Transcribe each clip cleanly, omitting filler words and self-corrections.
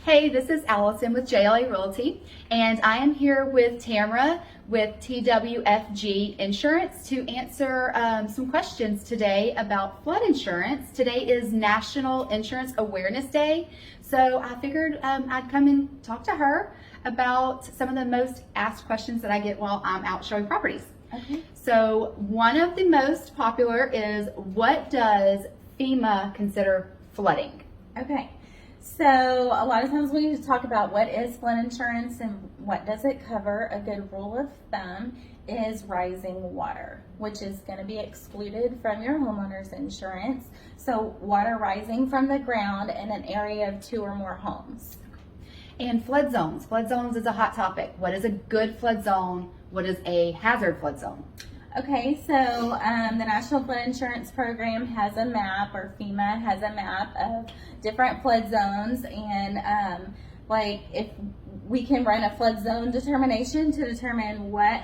Hey, this is Allison with JLA Realty, and I am here with Tamara with TWFG Insurance to answer some questions today about flood insurance. Today is National Insurance Awareness Day, so I figured I'd come and talk to her about some of the most asked questions that I get while I'm out showing properties. Okay. So one of the most popular is, what does FEMA consider flooding? Okay. So a lot of times when you talk about what is flood insurance and what does it cover, a good rule of thumb is rising water, which is going to be excluded from your homeowner's insurance. So water rising from the ground in an area of 2 or more homes. And flood zones. Flood zones is a hot topic. What is a good flood zone? What is a hazard flood zone? Okay, so the National Flood Insurance Program has a map, or FEMA has a map of different flood zones, and like if we can run a flood zone determination to determine what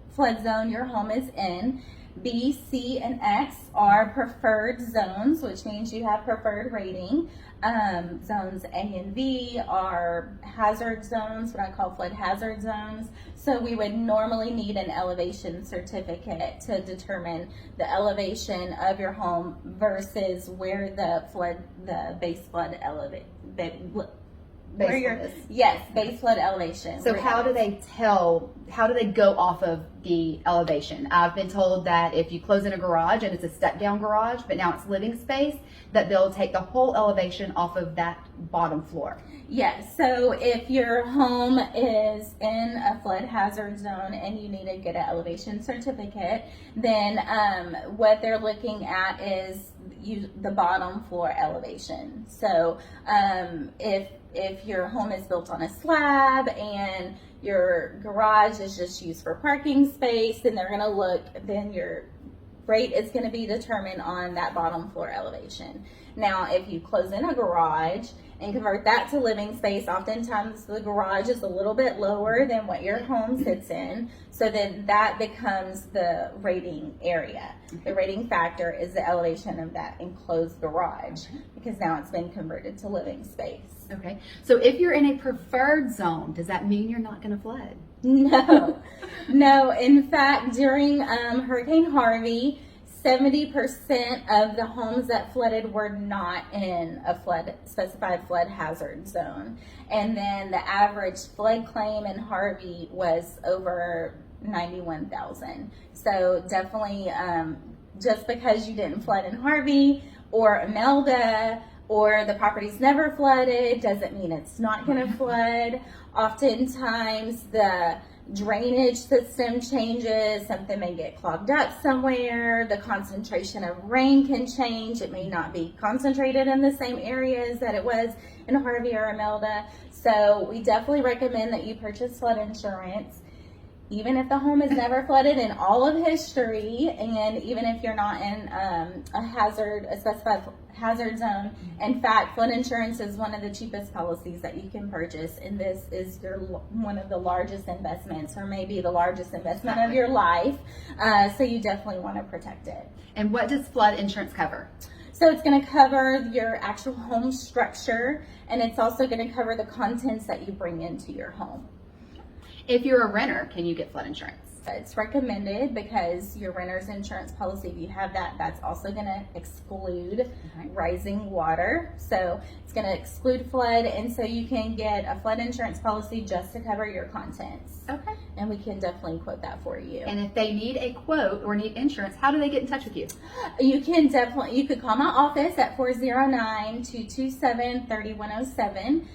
flood zone your home is in. B, C, and X are preferred zones, which means you have preferred rating. Zones A and V are hazard zones, what I call flood hazard zones. So we would normally need an elevation certificate to determine the elevation of your home versus where the base flood base flood elevation. So how do they go off of the elevation? I've been told that if you close in a garage and it's a step down garage, but now it's living space, that they'll take the whole elevation off of that bottom floor. Yes, so if your home is in a flood hazard zone and you need to get an elevation certificate, then what they're looking at is the bottom floor elevation. So if your home is built on a slab and your garage is just used for parking space, then they're going to look, then your rate is going to be determined on that bottom floor elevation. Now, if you close in a garage and convert that to living space, oftentimes the garage is a little bit lower than what your home sits in, so then that becomes the rating area. The rating factor is the elevation of that enclosed garage, because now it's been converted to living space. Okay, so if you're in a preferred zone, does that mean you're not going to flood? No, no. In fact, during Hurricane Harvey, 70% of the homes that flooded were not in a specified flood hazard zone. And then the average flood claim in Harvey was over 91,000. So definitely, just because you didn't flood in Harvey or Imelda, or the property's never flooded, doesn't mean it's not going to flood. Oftentimes the drainage system changes, something may get clogged up somewhere, the concentration of rain can change, it may not be concentrated in the same areas that it was in Harvey or Imelda. So we definitely recommend that you purchase flood insurance, even if the home has never flooded in all of history, and even if you're not in a specified hazard zone. In fact, flood insurance is one of the cheapest policies that you can purchase, and this is one of the largest investments, or maybe the largest investment of your life. So you definitely want to protect it. And what does flood insurance cover? So it's going to cover your actual home structure, and it's also going to cover the contents that you bring into your home. If you're a renter, can you get flood insurance? It's recommended, because your renter's insurance policy, if you have that, that's also going to exclude rising water. So it's going to exclude flood, and so you can get a flood insurance policy just to cover your contents. Okay. And we can definitely quote that for you. And if they need a quote or need insurance, how do they get in touch with you? You could call my office at 409-227-3107,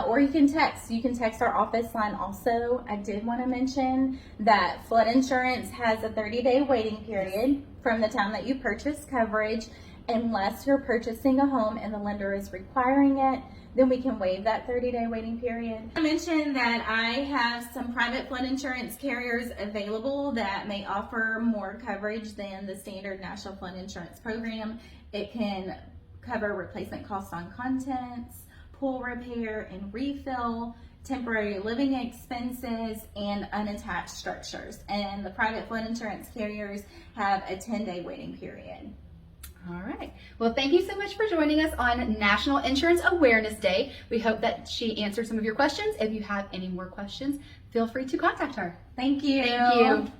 or you can text. You can text our office line also. I did want to mention that flood insurance has a 30-day waiting period from the time that you purchase coverage, unless you're purchasing a home and the lender is requiring it. Then we can waive that 30-day waiting period. I mentioned that I have some private flood insurance carriers available that may offer more coverage than the standard National Flood Insurance Program. It can cover replacement costs on contents, pool repair and refill, temporary living expenses, and unattached structures. And the private flood insurance carriers have a 10-day waiting period. All right. Well, thank you so much for joining us on National Insurance Awareness Day. We hope that she answered some of your questions. If you have any more questions, feel free to contact her. Thank you. Thank you.